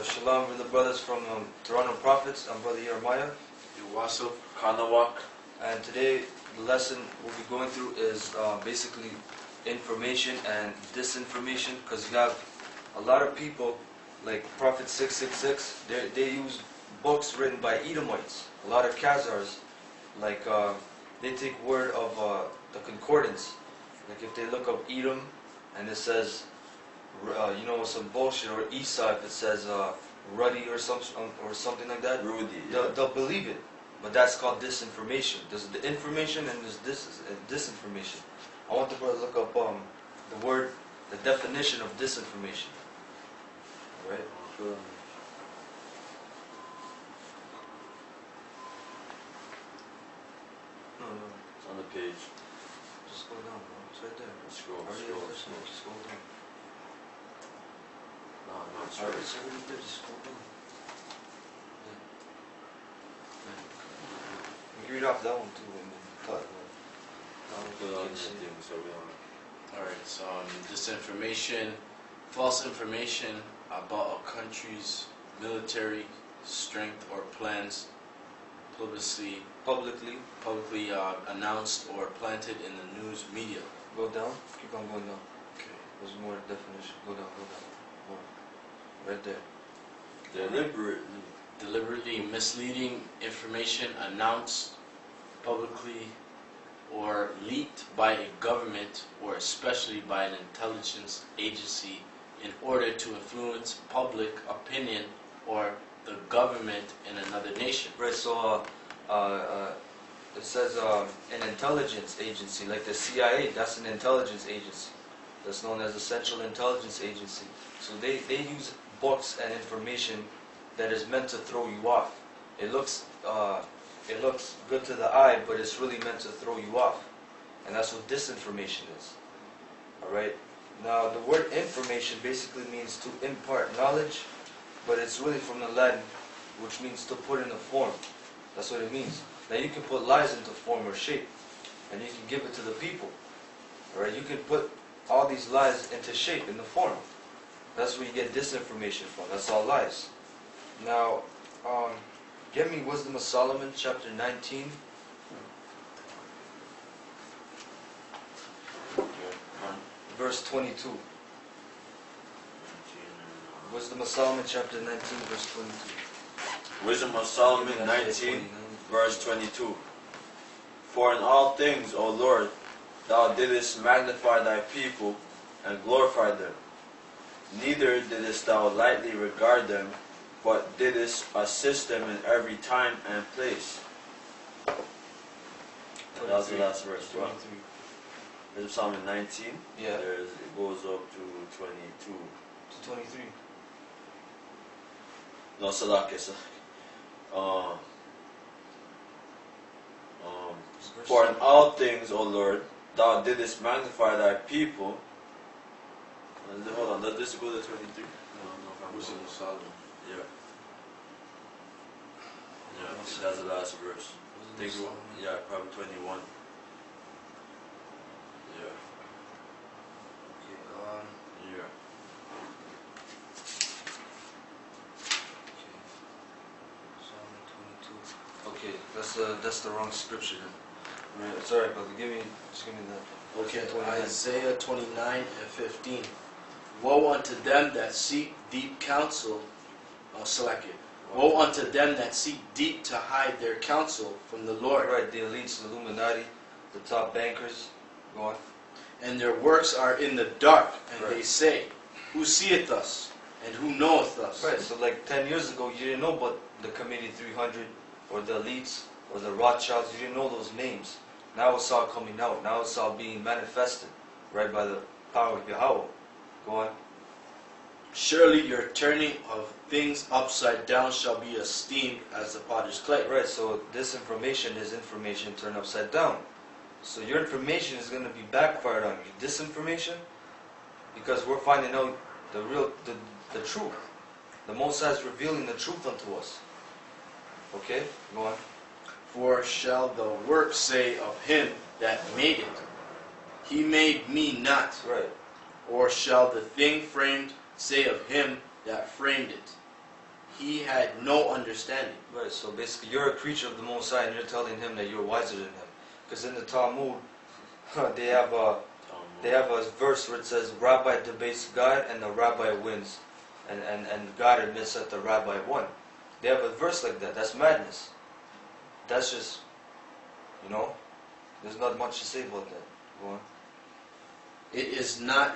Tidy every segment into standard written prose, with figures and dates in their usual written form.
Shalom, brother brothers from Toronto Prophets. I'm Brother Jeremiah. Yuwasu, Kanawak. And today the lesson we'll be going through is basically information and disinformation, because you have a lot of people like Prophet 666. They use books written by Edomites. A lot of Khazars, like they take word of the concordance. Like if they look up Edom and it says some bullshit, or Esau, if it says ruddy or something like that, Rudy, they'll believe it. But that's called disinformation. There's the information and there's disinformation. I want the brother to look up the definition of disinformation. Alright? Sure. No. It's on the page. Just scroll down, bro. It's right there. Scroll. Just scroll down. No, it's Alright, right. it's already there. Just scroll down. You can read off that one too, and then cut. Alright, so disinformation, false information about a country's military strength or plans publicly announced or planted in the news media. Go down. Keep on going down. Okay. There's more definition. Go down. More. Right there. Deliberately misleading information announced publicly or leaked by a government or especially by an intelligence agency in order to influence public opinion or the government in another nation. Right, so it says an intelligence agency, like the CIA, that's an intelligence agency. That's known as the Central Intelligence Agency. So they use books and information that is meant to throw you off. It looks good to the eye, but it's really meant to throw you off. And that's what disinformation is. Alright? Now, the word information basically means to impart knowledge, but it's really from the Latin, which means to put in a form. That's what it means. Now, you can put lies into form or shape, and you can give it to the people. Alright? You can put all these lies into shape, in the form. That's where you get disinformation from. That's all lies. Now, get me Wisdom of Solomon, chapter 19. Verse 22. Wisdom of Solomon, chapter 19, verse 22. Wisdom of Solomon 19, verse 22. For in all things, O Lord, thou didst magnify thy people and glorify them. Neither didst thou lightly regard them, but didst assist them in every time and place. That was the last verse. 23. Wisdom of Solomon 19. Yeah. It goes up to 22. To 23. No, Salakis. For in all things, O Lord, thou didst magnify thy people. Hold on, does this go to 23? No, Wisdom of Solomon. Yeah. Yeah, I think that's the last verse. Yeah, probably 21. Yeah. Okay, Yeah. Psalm 22. Okay, that's the wrong scripture then. Right, sorry, brother. Just give me that. Okay, 29. Isaiah 29 and 15. Woe unto them that seek deep counsel. Select it. Woe unto them that seek deep to hide their counsel from the Lord. Right, the elites, the Illuminati, the top bankers. Go on. And their works are in the dark, and Right. they say, Who seeth us, and who knoweth us? Right, so like 10 years ago, you didn't know about the Committee 300, or the elites, or the Rothschilds. You didn't know those names. Now it's all coming out. Now it's all being manifested, right, by the power of Yahweh. Go on. Surely your turning of things upside down shall be esteemed as the potter's clay. Right, so disinformation is information turned upside down. So your information is going to be backfired on you. Disinformation, because we're finding out the truth. The Most High is revealing the truth unto us. Okay, go on. For shall the work say of him that made it, He made me not? Right. Or shall the thing framed say of him that framed it, he had no understanding. Right, so basically you're a creature of the Most High and you're telling him that you're wiser than him. Because in the Talmud, they have a verse where it says, Rabbi debates God and the Rabbi wins. And God admits that the Rabbi won. They have a verse like that. That's madness. That's just, there's not much to say about that. Go on. It is not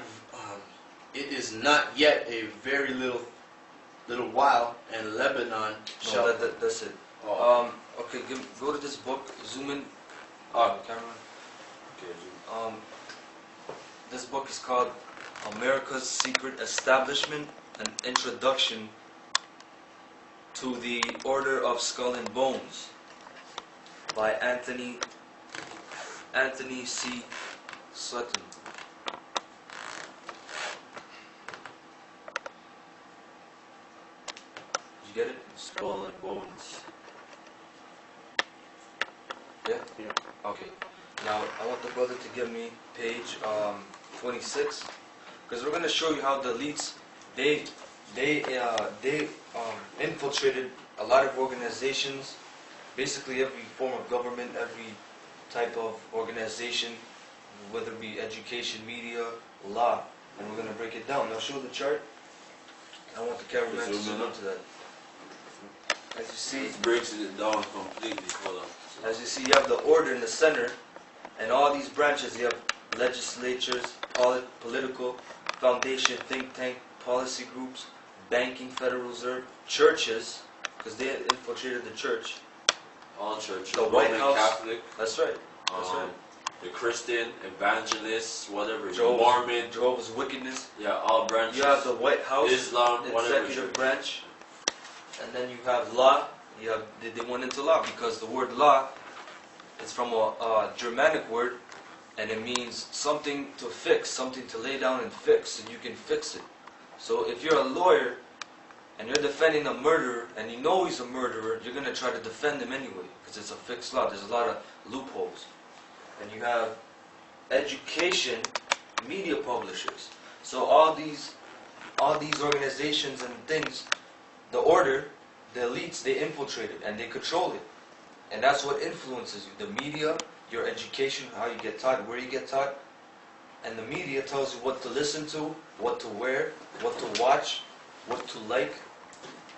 yet a very little while, and Lebanon shall. No, that's it. Oh. Okay, go to this book. Zoom in. Camera. Okay. This book is called America's Secret Establishment: An Introduction to the Order of Skull and Bones by Anthony C. Sutton. Did you get it? Skull and Bones. Yeah? Yeah. Okay. Now, I want the brother to give me page 26, because we're going to show you how the elites, they infiltrated a lot of organizations, basically every form of government, every type of organization, whether it be education, media, law, and we're going to break it down. Now, show the chart. I want the cameraman to zoom into that. As you see, It breaks it down completely. Hold on. As you see, you have the order in the center, and all these branches. You have legislatures, political, foundation, think tank, policy groups, banking, Federal Reserve, churches, because they infiltrated the church. All churches. The White Roman House. Catholic. That's right. That's right. The Christian, evangelists, whatever. Jehovah's, Mormon. Jehovah's Witness. Yeah, all branches. You have the White House, Islam, the whatever. executive branch, and then you have law. You have they went into law because the word law is from a Germanic word, and it means something to fix, something to lay down and fix, and you can fix it. So if you're a lawyer and you're defending a murderer and you know he's a murderer, you're going to try to defend him anyway because it's a fixed law. There's a lot of loopholes. And you have education, media publishers. So all these organizations and things, the order, the elites, they infiltrate it and they control it. And that's what influences you. The media, your education, how you get taught, where you get taught. And the media tells you what to listen to, what to wear, what to watch, what to like.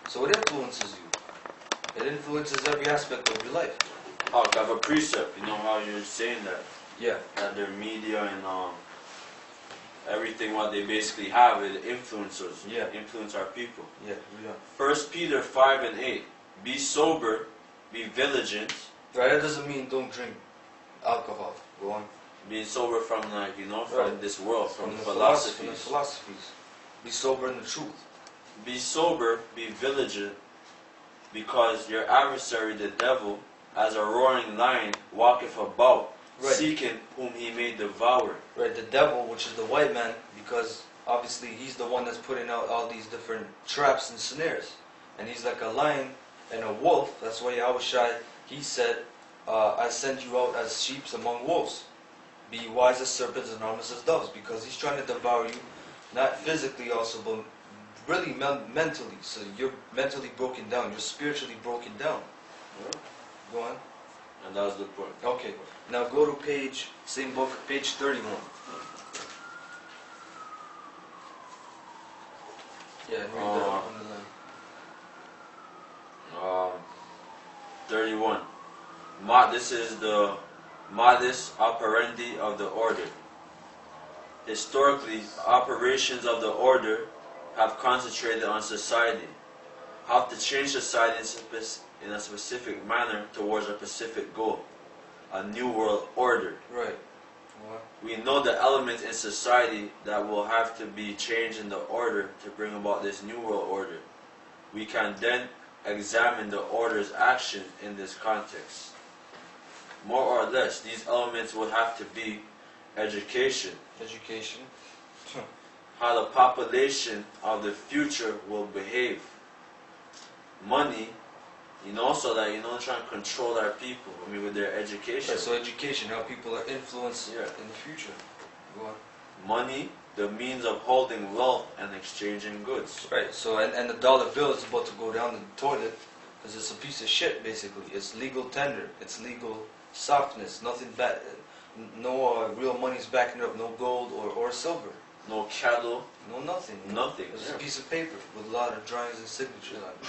So it influences you. It influences every aspect of your life. Oh, I have a precept. You know how you're saying that? Yeah. That their media and everything what they basically have, it influences. Yeah. Influence our people. Yeah. 1 Peter 5:8. Be sober, be vigilant. Right, that doesn't mean don't drink alcohol. Go on. Being sober from from this world, from the philosophies. philosophies. Be sober in the truth. Be sober, be vigilant, because your adversary the devil, as a roaring lion, walketh about, Right. seeking whom he may devour. Right, the devil, which is the white man, because obviously he's the one that's putting out all these different traps and snares. And he's like a lion and a wolf. That's why Yahushua, he said, I sent you out as sheep among wolves. Be wise as serpents and harmless as doves, because he's trying to devour you, not physically also, but really mentally. So you're mentally broken down, you're spiritually broken down. Yeah. Go on. And that's the point. Okay, now go to same book, page 31. Yeah, and read that on the line. 31. This is the modus operandi of the order. Historically, operations of the order have concentrated on society, how to change society in a specific manner towards a specific goal, a new world order. Right. What? We know the elements in society that will have to be changed in the order to bring about this new world order. We can then examine the order's action in this context. More or less, these elements would have to be education, Education. how the population of the future will behave, money, so that trying to control our people. With their education. Right, so education, how people are influenced in the future. Go on. Money, the means of holding wealth and exchanging goods. Right. So and the dollar bill is about to go down the toilet because it's a piece of shit. Basically, it's legal tender. It's legal softness. Nothing bad. No real money's backing it up. No gold or silver. No cattle, No nothing. nothing. It's a piece of paper with a lot of drawings and signatures on it.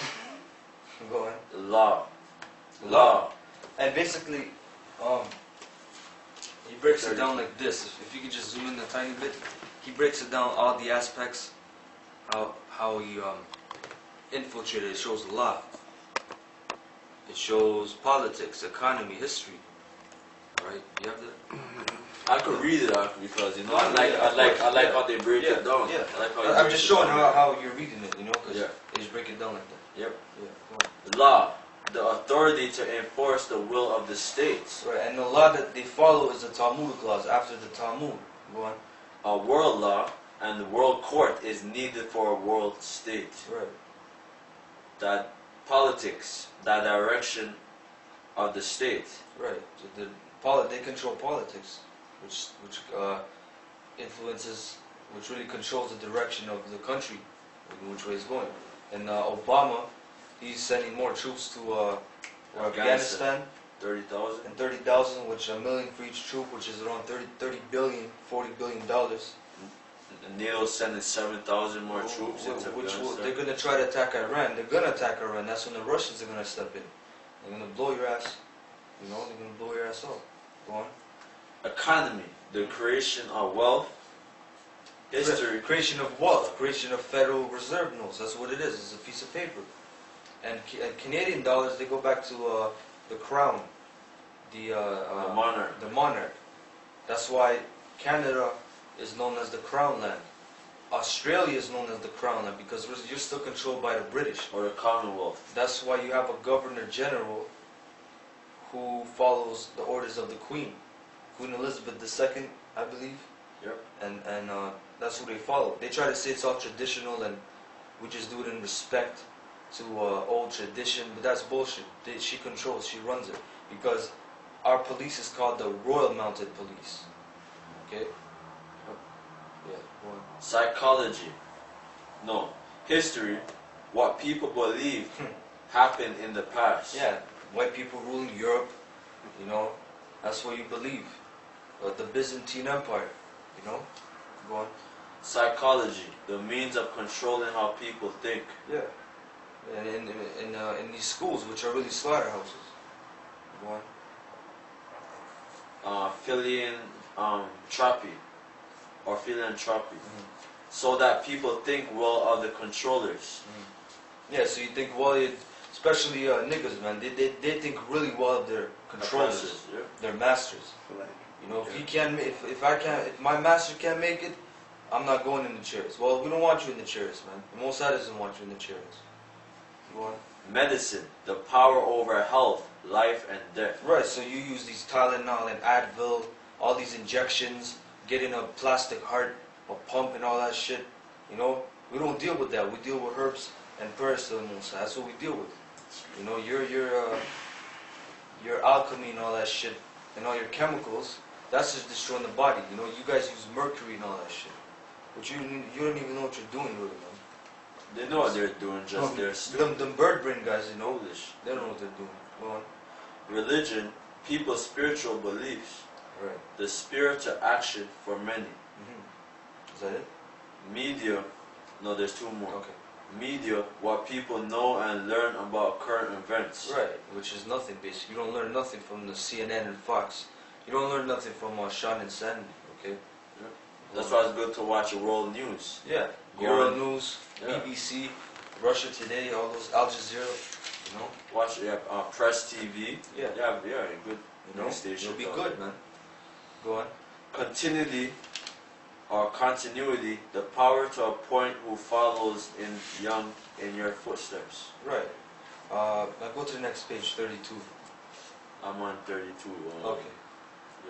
Go ahead. Law. Law. And basically, he breaks it down like this. If you could just zoom in a tiny bit, he breaks it down all the aspects, how he infiltrated. It shows law. It shows politics, economy, history. All right, you have that. I could read it out because I like how they break it down. Yeah. I like how I'm just showing how you're reading it, because they just break it down like that. Yep. Yeah. Go on. Law, the authority to enforce the will of the states. Right, and the law that they follow is the Talmudic laws after the Talmud. Go on. A world law and the world court is needed for a world state. Right. That politics, that direction of the state. Right. So they control politics, which influences, which really controls the direction of the country, in which way it's going. And Obama, he's sending more troops to Afghanistan. 30,000. And 30,000, which $1 million for each troop, which is around 30 billion, $40 billion. And NATO's sending 7,000 more troops into Afghanistan. They're going to try to attack Iran. They're going to attack Iran. That's when the Russians are going to step in. They're going to blow your ass. They're going to blow your ass off. Go on. Economy, the creation of wealth. History. Creation of wealth. Creation of Federal Reserve notes. That's what it is. It's a piece of paper. And Canadian dollars, they go back to the crown. The monarch. The monarch. That's why Canada is known as the Crown Land. Australia is known as the Crown Land because you're still controlled by the British. Or the Commonwealth. That's why you have a Governor General who follows the orders of the Queen. Queen Elizabeth II, I believe. Yep. And that's who they follow. They try to say it's all traditional and we just do it in respect to old tradition, but that's bullshit. She controls, she runs it. Because our police is called the Royal Mounted Police. Okay? Yeah, go on. Psychology. No. History. What people believe happened in the past. Yeah, white people ruling Europe, that's what you believe. The Byzantine Empire, Go on. Psychology. The means of controlling how people think. Yeah. And in these schools, which are really slaughterhouses. Go on. Philanthropy. Or philanthropy. So that people think well of the controllers. Yeah, so you think well, especially niggas, man, they think really well of their controllers, Apprentices, yeah. their masters. If he can't, if my master can't make it, I'm not going in the chairs. Well, we don't want you in the chairs, man. The Mossad doesn't want you in the chairs. Go on. Medicine, the power over health, life, and death. Right, so you use these Tylenol and Advil, all these injections, getting a plastic heart, a pump and all that shit. We don't deal with that. We deal with herbs and prayers to the Mossad. That's what we deal with. Your alchemy and all that shit, and all your chemicals, that's just destroying the body. You guys use mercury and all that shit. But you don't even know what you're doing really, man. They know what they're doing, just they're stupid. Them bird brain guys, foolish. They don't know what they're doing. Go on. Religion, people's spiritual beliefs. Right. The spirit to action for many. Is that it? Media, no, there's two more. Okay. Media, what people know and learn about current events. Right, which is nothing basically. You don't learn nothing from the CNN and Fox. You don't learn nothing from Sean and Sandy, okay? Yeah. That's why it's good to watch the world news. Yeah. World News, BBC, Russia Today, all those, Al Jazeera, Watch, Press TV. Yeah. Good news station. You'll be good, man. Go on. Continuity or continuity, the power to appoint who follows in your footsteps. Right. Now go to the next page, 32. I'm on 32. Okay.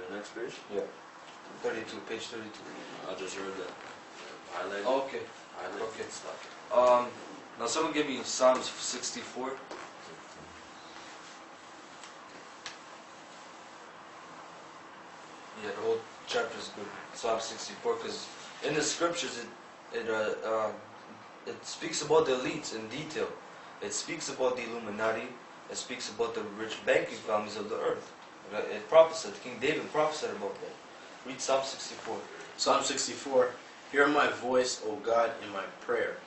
The next page? Yeah. 32, page 32. I just heard that. Highlight. Okay. Highlight. Okay. Stop. Now someone give me Psalms 64. Yeah, the whole chapter is good. Psalm 64, because In the scriptures, it speaks about the elites in detail. It speaks about the Illuminati. It speaks about the rich banking families of the earth. It prophesied. King David prophesied about that. Read Psalm 64. Psalm 64. Hear my voice, O God, in my prayer.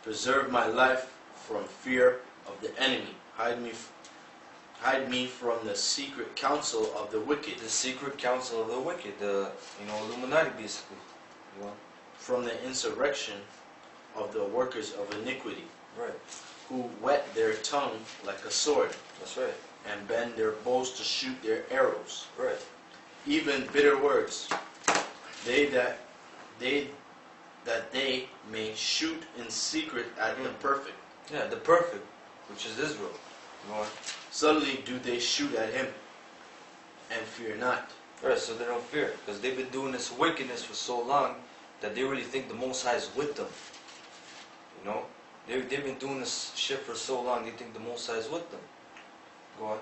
Preserve my life from fear of the enemy. Hide me from the secret counsel of the wicked. The secret counsel of the wicked. The Illuminati, basically. From the insurrection of the workers of iniquity. Right. Who whet their tongue like a sword. That's right. And bend their bows to shoot their arrows. Right. Even bitter words. That they may shoot in secret at the perfect. Yeah, the perfect, which is Israel. Suddenly do they shoot at him, and fear not. Right, so they don't fear, because they've been doing this wickedness for so long that they really think the Most High is with them. They've been doing this shit for so long, they think the Most High is with them. Go on.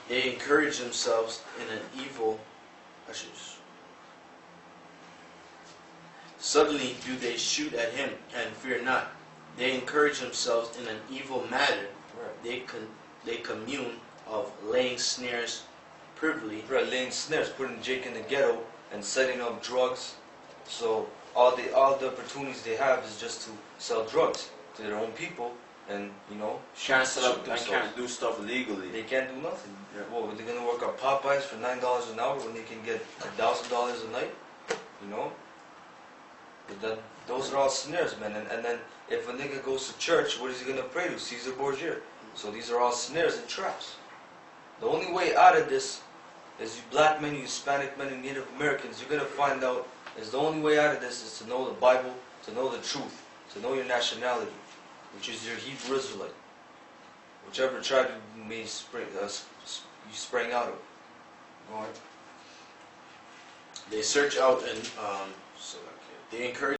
They encourage themselves in an evil. Suddenly do they shoot at him, and fear not. They encourage themselves in an evil matter. Right. They commune of laying snares privily. Right, laying snares, putting Jake in the ghetto and setting up drugs. So all the opportunities they have is just to sell drugs to their own people, and can't set up and can't do stuff legally. They can't do nothing. Yeah. Well, they're gonna work at Popeyes for $9 an hour when they can get $1,000 a night. But those are all snares, man. And then if a nigga goes to church, what is he gonna pray to? Caesar Borgia. So these are all snares and traps. The only way out of this is you black men, you Hispanic men, and Native Americans. You're gonna find out is the only way out of this is to know the Bible, to know the truth, to know your nationality, which is your Hebrew Israelite, whichever tribe you may you sprang out of. Go on. They search out and they encourage